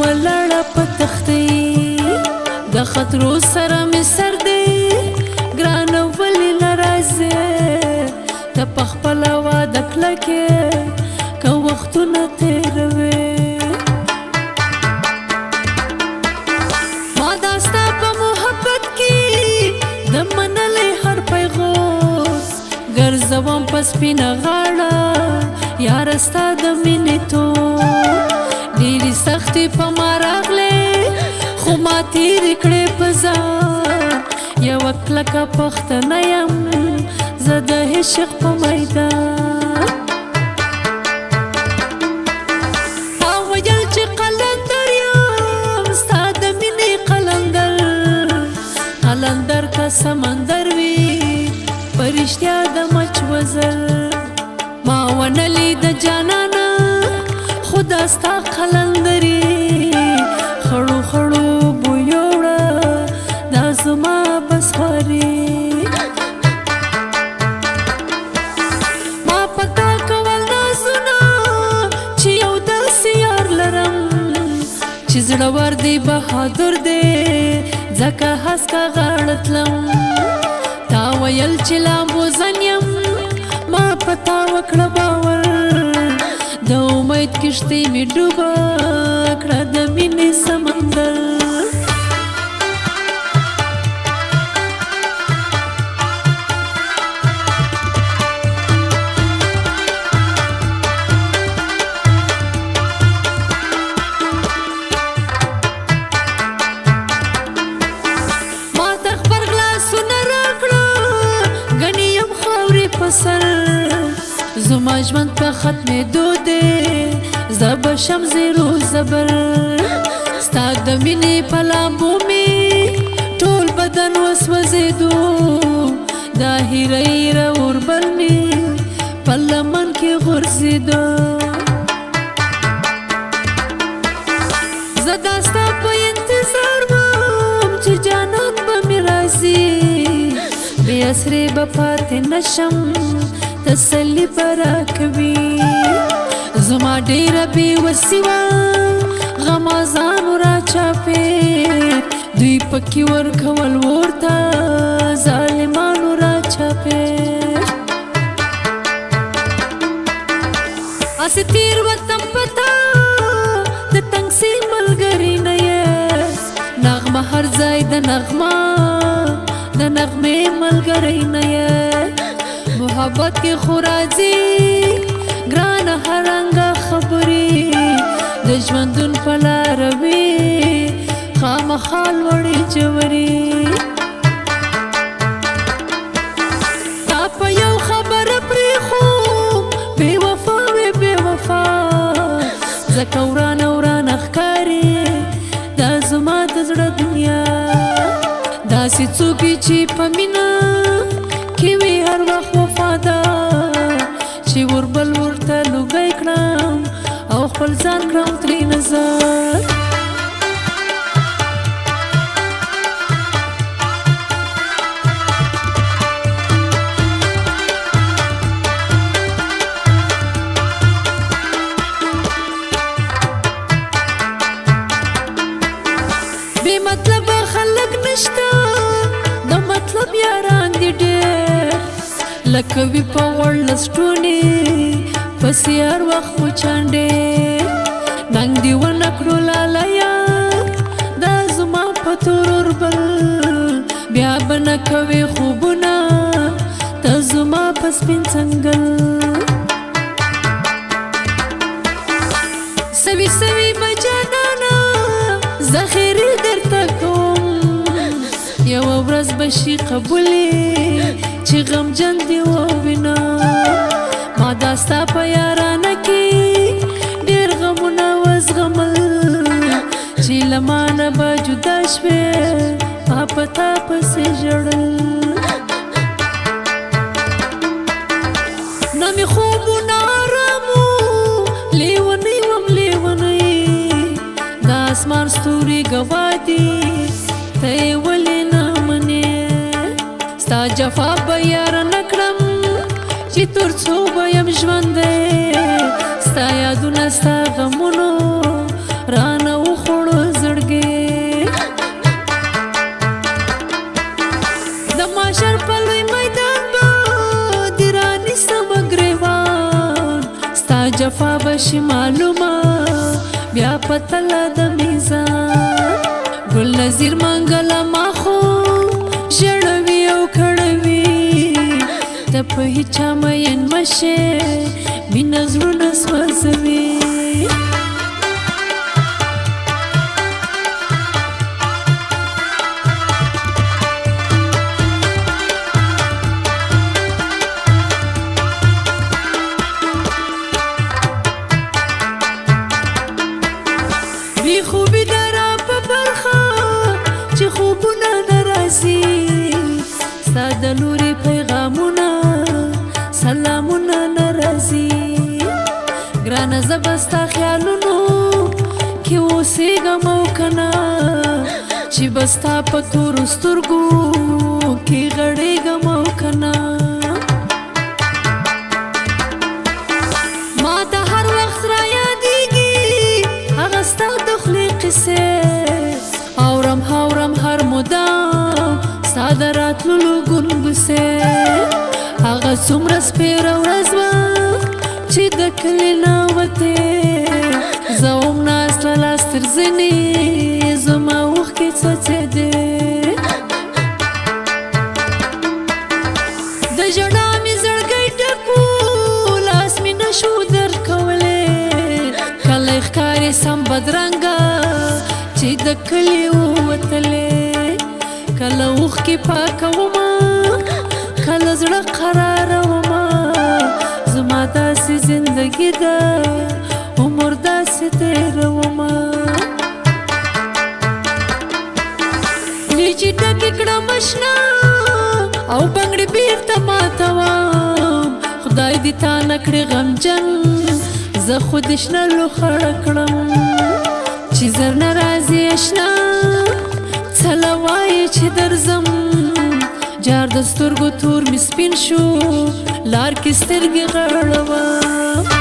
ولاړه په تختې د خطرو سره مې سر دی ګرانه ولې نه راځې ته په خپله واده کلکې که وختونه تېروې ما دا ستا په محبت کې د منلې هر پیغام ګرځوم په سپینه غاړه یاره ستا د مینې تور ډېرې سختې په ما راغلې خو ما تېرې کړې په ځان یوه کلکه پښتنه یم زه د عشق په میدان تا ویل چې قلندر یم ستا د مینې قلندر که سمندر وي په رښتیا د مچ وزر ما ونه لید جانانه خدا ستا قلندري خړو خړو بویوړه دا زما بس خواري ما پتا کول نازونه چې یو داسې یار لرم چې زړور دی بهادر دی ځکه هسکه غاړه تلم تا ویل چې لامبوزن یم ما پتا وکړه باور د امید کشتۍ مې ډوبه کړه د مینې سمندر ما ته غبرغلاسونه راکړه ګنې یم خاورې په سر زما ژوند په ختمېدو دی زه به شم زیرو زبر ستا د مینې په لامبو مې ټول بدن وسوځېدو دا هیره هیره اوربل مې په لمن کې غورځېدو زه دا ستا په انتظار وم چې جانان به مې راځي بې اسرې به پاتې نشم تسلی برا کوي زما ډیره بېوسي وه غمازانو را چاپېر دوی پکې ورکول ورته ظالمانو را چاپېر هسې تېروتم په تا د تنګسي ملګري نه یې نغمه هر ځای د نغمې ملګری نه یې محبت کې خو راځي ګرانه هر رنګه خبرې د ژوندون په لاره وي خامخا لوړې جوړې تا په یو خبره پرېښوم بې وفا وې بې وفا ځکه ورانه ښکارې دا زما د زړه دنیا داسې څوک چې په مینه کې وي هر وخت وفادار چې وربل ورته لوګی کړم او خپل ځان کړم ترې نظر بې مطلبه خلک نشته د مطلب یاران دي ډېر لکه وي په غوړ لسټونې پسې هر وخت وچانډې ننګ دې ونه کړو لالیه دا زما په تور اوربل بیا به نه کوې خوبونه ته زما په سپین څنګل سوي سوي به جانانه ذخیرې درته کوم یوه ورځ به شي قبولې چې غمجن دې ووینه ما دا ستا په یارانه کې ډېر غمونه وزغمل چې له مانه به جدا شوې ما په تا پسې ژړل نه مې خوبونه آرامو لیونی وم لیونی دا اسمان ستوري ګوا دي ته یې ولې نه منې ستا جفا به یار نه کړم چې تر څو به یم ژوندی ستا یادونه ستا غمونو رانه وخوړ صفا بشي معلومه بیا پتله د میزان ګل نظیر منګله ما خو ژړوي او کړوي ته په هیچا مین مشې مینه زړونه سوځوي بی خوبی درا په برخه چې خوبونه ناراضي ستا د لورې پیغامونه سلامونه ناراضي ګرانه زه به ستا خیالونو کې اوسېږم او که نه چې به ستا په تورو سترګو کې غړېږم او که نه ما ته هر وخت رایادېږي هغه ستا د خولې قصې اورم هر مدام ستا د راتللو ګونګسې هغه څومره سپېره ورځ وه چې د کلي نه وتې زه وم ناسته لاس تر زنې زما اوښکې څڅېدې د ژړا مې زړګی ډک و لاس مې نه شو درکولی کلی ښکارې سم بدرنګه چې د کلي ووتلې کله اوښکې پاکومه کله زړه قرارومه زما داسې زندګي ده عمر داسې تېرومه لیجې ډکې کړم اشنا او بنګړې بېرته ماتوم خدای دې تا نه کړې غمجن زه خو دې شنه لوخړه کړم چې زر نه راځي اشنا څله وایې چې درځم جار د سترګو تور مې سپین شو لار کې سترګې غړوم